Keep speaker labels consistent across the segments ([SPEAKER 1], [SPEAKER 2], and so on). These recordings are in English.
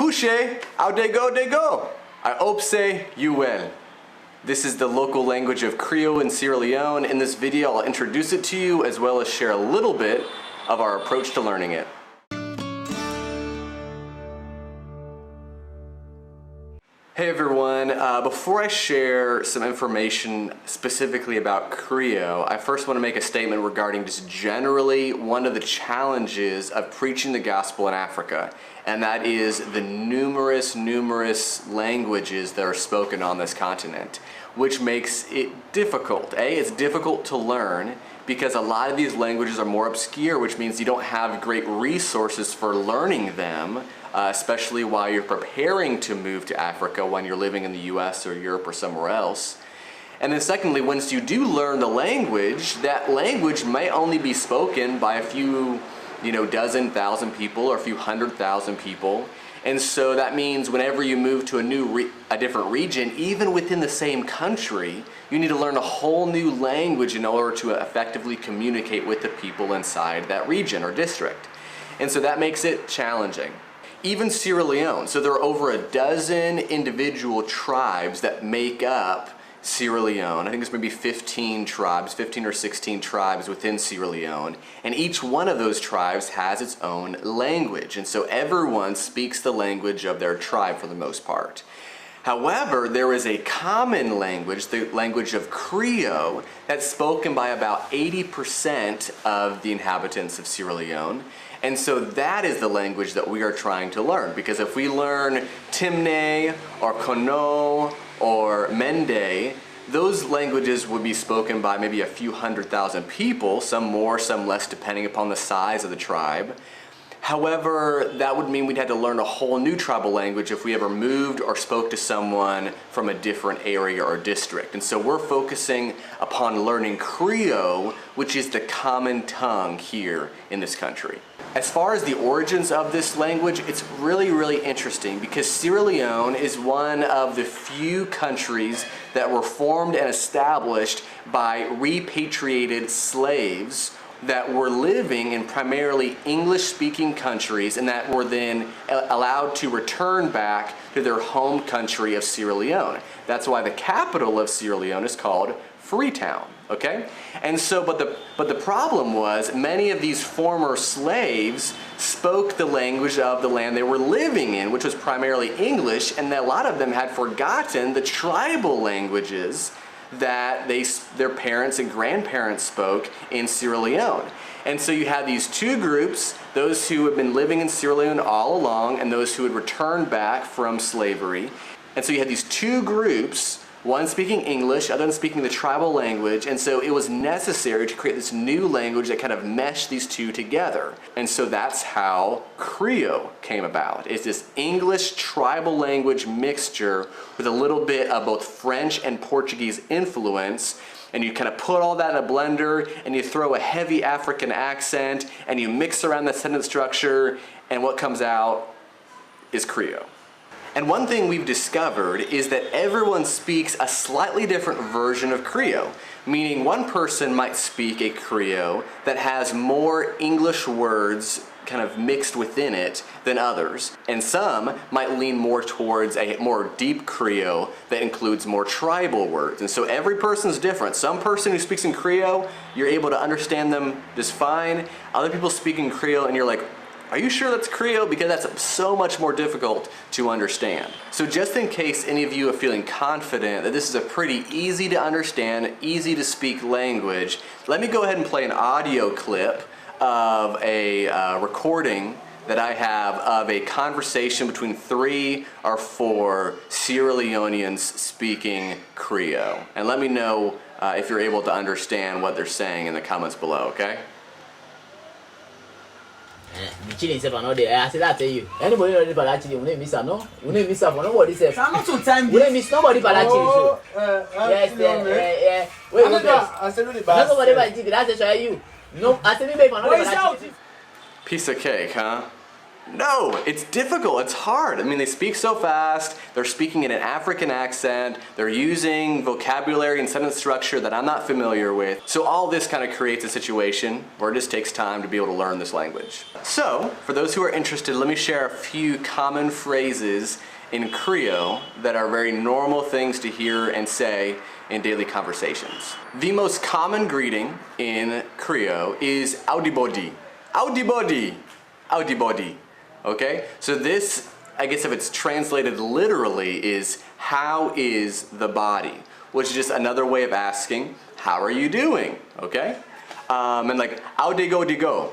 [SPEAKER 1] Couche, how they go. I hope say you well. This is the local language of Creole in Sierra Leone. In this video, I'll introduce it to you as well as share a little bit of our approach to learning it. Hey everyone, before I share some information specifically about Krio, I first want to make a statement regarding just generally one of the challenges of preaching the gospel in Africa, and that is the numerous languages that are spoken on this continent, which makes it difficult. It's difficult to learn because a lot of these languages are more obscure, which means you don't have great resources for learning them, especially while you're preparing to move to Africa when you're living in the US or Europe or somewhere else. And then secondly, once you do learn the language, that language may only be spoken by a few, dozen thousand people or a few 100,000 people. And so that means whenever you move to a different region, even within the same country, you need to learn a whole new language in order to effectively communicate with the people inside that region or district. And so that makes it challenging. Even Sierra Leone, so there are over a dozen individual tribes that make up Sierra Leone. I think there's maybe 15 or 16 tribes within Sierra Leone, and each one of those tribes has its own language, and so everyone speaks the language of their tribe for the most part. However, there is a common language, the language of Krio, that's spoken by about 80% of the inhabitants of Sierra Leone. And so that is the language that we are trying to learn, because if we learn Timne or Kono or Mende, those languages would be spoken by maybe a few 100,000 people, some more, some less, depending upon the size of the tribe. However, that would mean we'd have to learn a whole new tribal language if we ever moved or spoke to someone from a different area or district. And so we're focusing upon learning Krio, which is the common tongue here in this country. As far as the origins of this language, it's really interesting because Sierra Leone is one of the few countries that were formed and established by repatriated slaves that were living in primarily English-speaking countries and that were then allowed to return back to their home country of Sierra Leone. That's why the capital of Sierra Leone is called Freetown, okay? And so, but the problem was many of these former slaves spoke the language of the land they were living in, which was primarily English, and a lot of them had forgotten the tribal languages that their parents and grandparents spoke in Sierra Leone. And so you had these two groups, those who had been living in Sierra Leone all along and those who had returned back from slavery. And so you had these two groups, one speaking English, other one speaking the tribal language, and so it was necessary to create this new language that kind of meshed these two together. And so that's how Krio came about. It's this English tribal language mixture with a little bit of both French and Portuguese influence, and you kind of put all that in a blender and you throw a heavy African accent and you mix around the sentence structure, and what comes out is Krio. And one thing we've discovered is that everyone speaks a slightly different version of Krio, meaning one person might speak a Krio that has more English words kind of mixed within it than others, and some might lean more towards a more deep Krio that includes more tribal words. And so every person's different. Some person who speaks in Krio, you're able to understand them just fine. Other people speak in Krio and you're like, are you sure that's Krio? Because that's so much more difficult to understand. So just in case any of you are feeling confident that this is a pretty easy to understand, easy to speak language, let me go ahead and play an audio clip of a recording that I have of a conversation between 3 or 4 Sierra Leoneans speaking Krio. And let me know if you're able to understand what they're saying in the comments below, okay?
[SPEAKER 2] Chilling self and all day. I said that to you. Anybody know about that chilling? We miss her, no? We miss her for nobody self.
[SPEAKER 3] I'm not too time.
[SPEAKER 2] We miss nobody about that chilling. Yes, yeah. Wait,
[SPEAKER 3] I said the best.
[SPEAKER 2] Nobody about chilling. That's just you. No, I said me for nobody about chilling.
[SPEAKER 1] Piece of cake, huh? No, it's difficult, it's hard. I mean, they speak so fast, they're speaking in an African accent, they're using vocabulary and sentence structure that I'm not familiar with. So all this kind of creates a situation where it just takes time to be able to learn this language. So, for those who are interested, let me share a few common phrases in Creole that are very normal things to hear and say in daily conversations. The most common greeting in Creole is "Audibody." Audibody. Audibody. Okay? So this, I guess if it's translated literally, is "how is the body?" Which is just another way of asking, how are you doing? Okay? And like, "How de go?"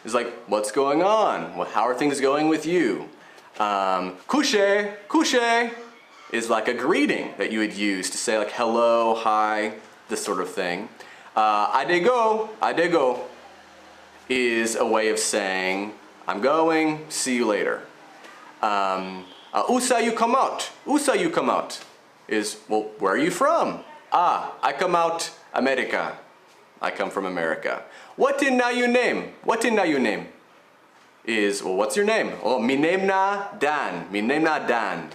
[SPEAKER 1] is like, what's going on? Well, how are things going with you? Couche, couche is like a greeting that you would use to say like hello, hi, this sort of thing. I de go is a way of saying I'm going, see you later. Usa you come out is, well, where are you from? I come out America. I come from America. What in na you name? What in na you name? Is, well, what's your name? Oh, mi name na Dan. Mi name na Dan.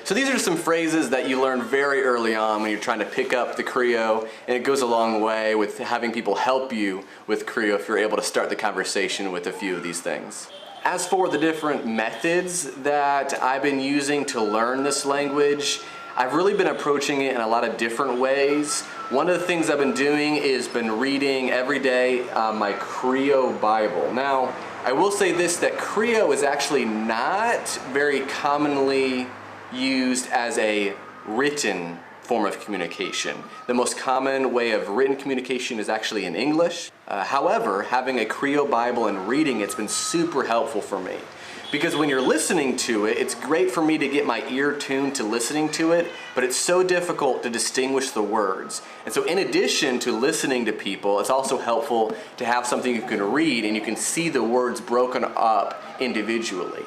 [SPEAKER 1] So these are some phrases that you learn very early on when you're trying to pick up the Creole, and it goes a long way with having people help you with Creole if you're able to start the conversation with a few of these things. As for the different methods that I've been using to learn this language, I've really been approaching it in a lot of different ways. One of the things I've been doing is been reading every day my Creole Bible. Now, I will say this, that Creole is actually not very commonly used as a written form of communication. The most common way of written communication is actually in English. However, having a Creole Bible and reading it's been super helpful for me. Because when you're listening to it, it's great for me to get my ear tuned to listening to it, but it's so difficult to distinguish the words. And so in addition to listening to people, it's also helpful to have something you can read and you can see the words broken up individually.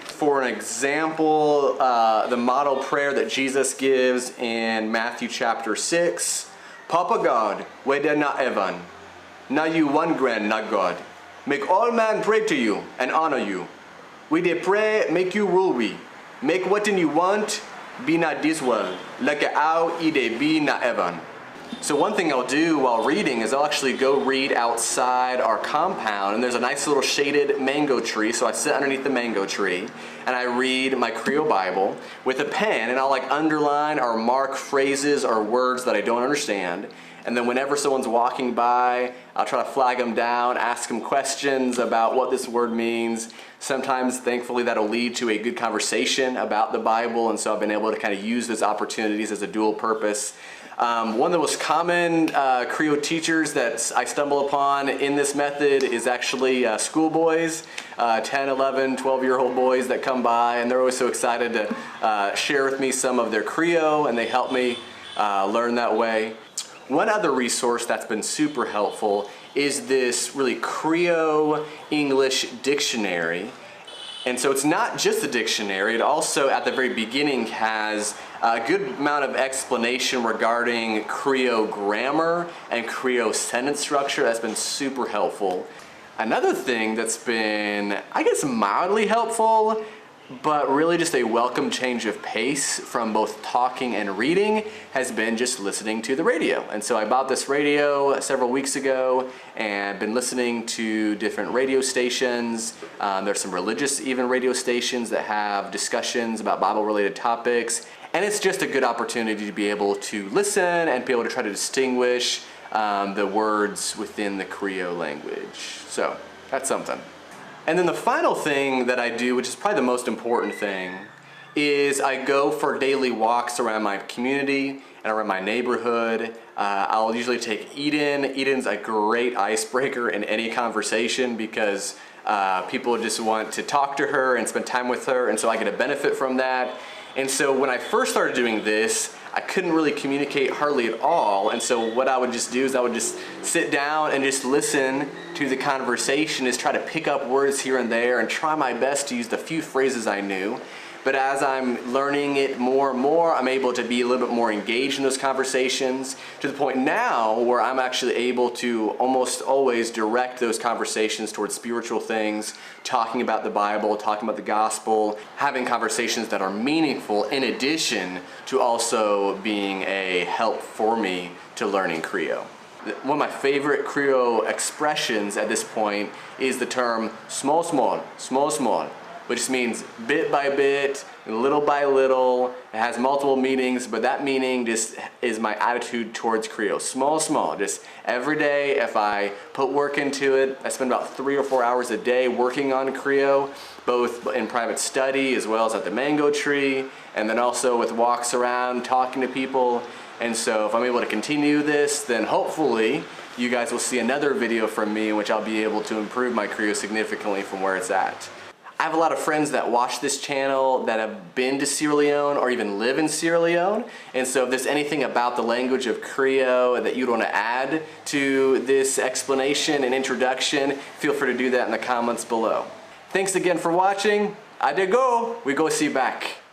[SPEAKER 1] For an example, the model prayer that Jesus gives in Matthew chapter 6, Papa God, wede na evan, na you one grand na God, make all man pray to you and honor you. We dey pray, make you rule we. Make what you want, be not this well, like how I dey be na evan. So one thing I'll do while reading is I'll actually go read outside our compound, and there's a nice little shaded mango tree, so I sit underneath the mango tree and I read my Creole Bible with a pen, and I'll like underline or mark phrases or words that I don't understand. And then whenever someone's walking by, I'll try to flag them down, ask them questions about what this word means. Sometimes, thankfully, that'll lead to a good conversation about the Bible, and so I've been able to kind of use those opportunities as a dual purpose. One of the most common Creole teachers that I stumble upon in this method is actually schoolboys, 10, 11, 12-year-old boys that come by, and they're always so excited to share with me some of their Creole, and they help me learn that way. One other resource that's been super helpful is this really Creole English dictionary. And so it's not just a dictionary, it also at the very beginning has a good amount of explanation regarding Creole grammar and Creole sentence structure. That's been super helpful. Another thing that's been, I guess, mildly helpful, but really just a welcome change of pace from both talking and reading has been just listening to the radio. And so I bought this radio several weeks ago and been listening to different radio stations. There's some religious even radio stations that have discussions about Bible related topics. And it's just a good opportunity to be able to listen and be able to try to distinguish the words within the Creole language. So that's something. And then the final thing that I do, which is probably the most important thing, is I go for daily walks around my community and around my neighborhood. I'll usually take Eden. Eden's a great icebreaker in any conversation because people just want to talk to her and spend time with her, and so I get a benefit from that. And so when I first started doing this, I couldn't really communicate hardly at all, and so what I would just do is I would just sit down and just listen to the conversation is try to pick up words here and there and try my best to use the few phrases I knew. But as I'm learning it more and more, I'm able to be a little bit more engaged in those conversations, to the point now where I'm actually able to almost always direct those conversations towards spiritual things, talking about the Bible, talking about the gospel, having conversations that are meaningful, in addition to also being a help for me to learning Krio. One of my favorite Creole expressions at this point is the term small, small, small, small, which means bit by bit, little by little. It has multiple meanings, but that meaning just is my attitude towards Creole. Small, small, just every day if I put work into it. I spend about 3 or 4 hours a day working on Creole, both in private study as well as at the mango tree, and then also with walks around, talking to people. And so if I'm able to continue this, then hopefully you guys will see another video from me in which I'll be able to improve my Creole significantly from where it's at. I have a lot of friends that watch this channel that have been to Sierra Leone or even live in Sierra Leone. And so if there's anything about the language of Krio that you'd want to add to this explanation and introduction, feel free to do that in the comments below. Thanks again for watching. I did go. We go see you back.